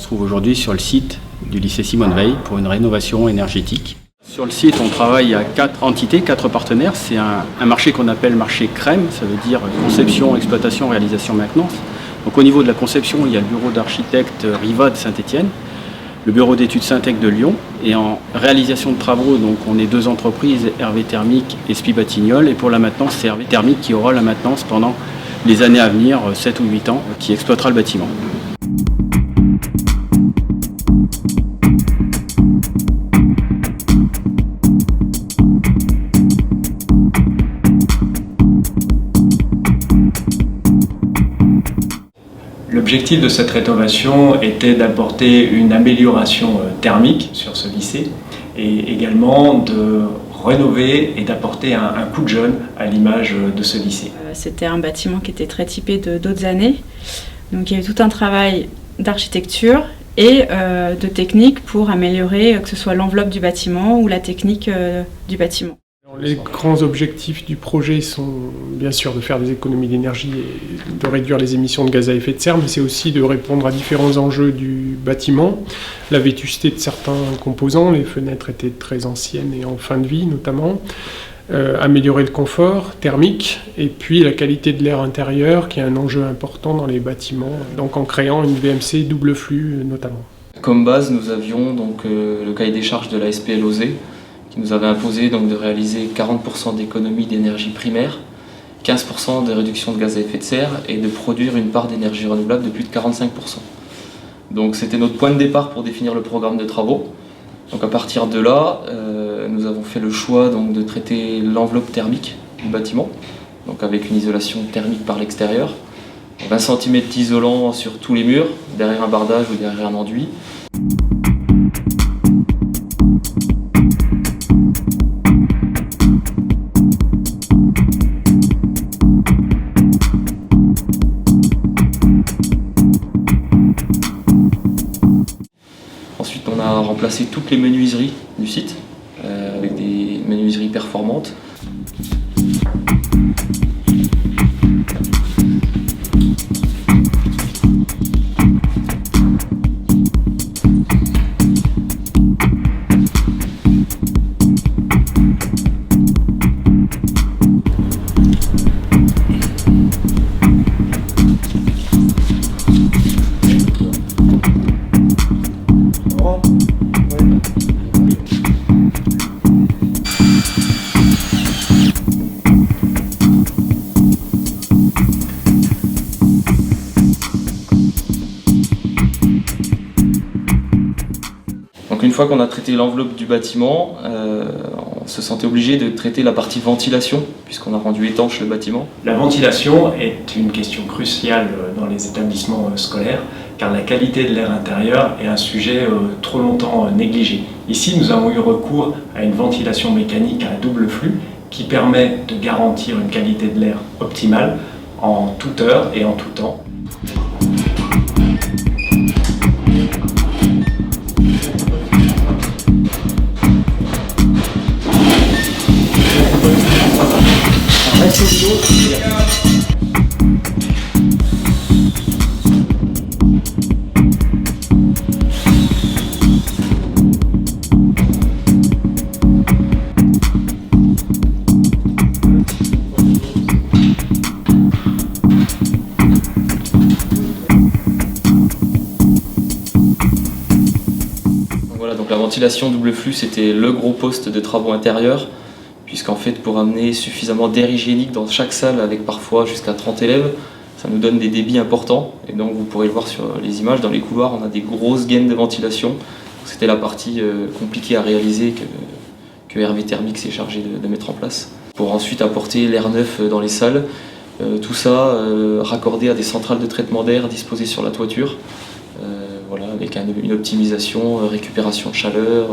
trouve aujourd'hui sur le site du lycée Simone Veil pour une rénovation énergétique. Sur le site, on travaille à 4 entités, 4 partenaires. C'est un marché qu'on appelle marché CREM, ça veut dire conception, exploitation, réalisation, maintenance. Donc au niveau de la conception, il y a le bureau d'architecte Riva de Saint-Étienne, le bureau d'études Syntec de Lyon, et en réalisation de travaux, donc on est 2 entreprises, Hervé Thermique et SPI Batignolles, et pour la maintenance, c'est Hervé Thermique qui aura la maintenance pendant les années à venir, 7 ou 8 ans, qui exploitera le bâtiment. L'objectif de cette rénovation était d'apporter une amélioration thermique sur ce lycée et également de rénover et d'apporter un coup de jeune à l'image de ce lycée. C'était un bâtiment qui était très typé d'autres années, donc il y avait tout un travail d'architecture et de technique pour améliorer que ce soit l'enveloppe du bâtiment ou la technique du bâtiment. Les grands objectifs du projet sont bien sûr de faire des économies d'énergie et de réduire les émissions de gaz à effet de serre, mais c'est aussi de répondre à différents enjeux du bâtiment. La vétusté de certains composants, les fenêtres étaient très anciennes et en fin de vie notamment. Améliorer le confort thermique et puis la qualité de l'air intérieur qui est un enjeu important dans les bâtiments, donc en créant une VMC double flux notamment. Comme base, nous avions donc le cahier des charges de la SPLOZ qui nous avait imposé donc de réaliser 40% d'économie d'énergie primaire, 15% de réduction de gaz à effet de serre et de produire une part d'énergie renouvelable de plus de 45%. Donc c'était notre point de départ pour définir le programme de travaux. Donc à partir de là, nous avons fait le choix donc, de traiter l'enveloppe thermique du bâtiment, donc avec une isolation thermique par l'extérieur, 20 cm d'isolant sur tous les murs, derrière un bardage ou derrière un enduit. Ensuite, on a remplacé toutes les menuiseries du site avec des menuiseries performantes. Donc une fois qu'on a traité l'enveloppe du bâtiment, on se sentait obligé de traiter la partie ventilation, puisqu'on a rendu étanche le bâtiment. La ventilation est une question cruciale dans les établissements scolaires, car la qualité de l'air intérieur est un sujet trop longtemps négligé. Ici, nous avons eu recours à une ventilation mécanique à double flux, qui permet de garantir une qualité de l'air optimale en toute heure et en tout temps. Donc la ventilation double flux, c'était le gros poste de travaux intérieurs, puisqu'en fait pour amener suffisamment d'air hygiénique dans chaque salle avec parfois jusqu'à 30 élèves, ça nous donne des débits importants. Et donc vous pourrez le voir sur les images, dans les couloirs on a des grosses gaines de ventilation. C'était la partie compliquée à réaliser que Hervé Thermique s'est chargé de mettre en place. Pour ensuite apporter l'air neuf dans les salles, tout ça raccordé à des centrales de traitement d'air disposées sur la toiture. Voilà, avec une optimisation, récupération de chaleur,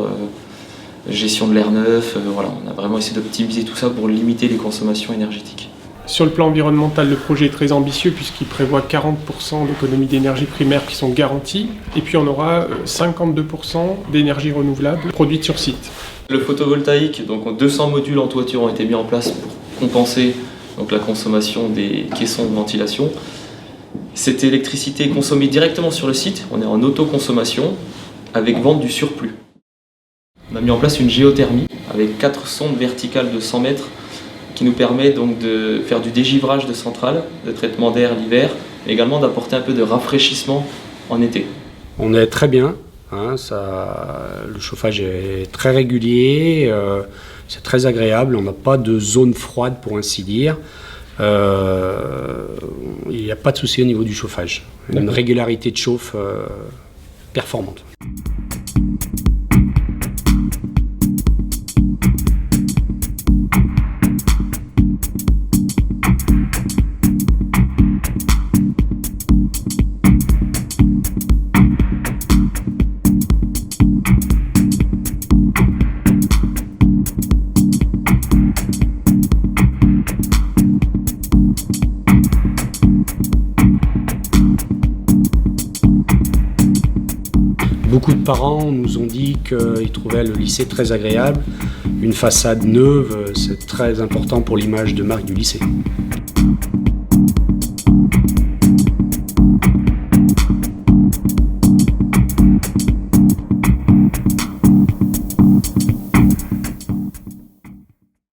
gestion de l'air neuf. Voilà, on a vraiment essayé d'optimiser tout ça pour limiter les consommations énergétiques. Sur le plan environnemental, le projet est très ambitieux puisqu'il prévoit 40% d'économies d'énergie primaire qui sont garanties et puis on aura 52% d'énergie renouvelable produite sur site. Le photovoltaïque, donc 200 modules en toiture ont été mis en place pour compenser donc, la consommation des caissons de ventilation. Cette électricité est consommée directement sur le site, on est en autoconsommation avec vente du surplus. On a mis en place une géothermie avec 4 sondes verticales de 100 mètres qui nous permet donc de faire du dégivrage de centrales, de traitement d'air l'hiver, mais également d'apporter un peu de rafraîchissement en été. On est très bien, le chauffage est très régulier, c'est très agréable, on n'a pas de zone froide pour ainsi dire. Il n'y a pas de souci au niveau du chauffage, une régularité de chauffe performante. Beaucoup de parents nous ont dit qu'ils trouvaient le lycée très agréable. Une façade neuve, c'est très important pour l'image de marque du lycée.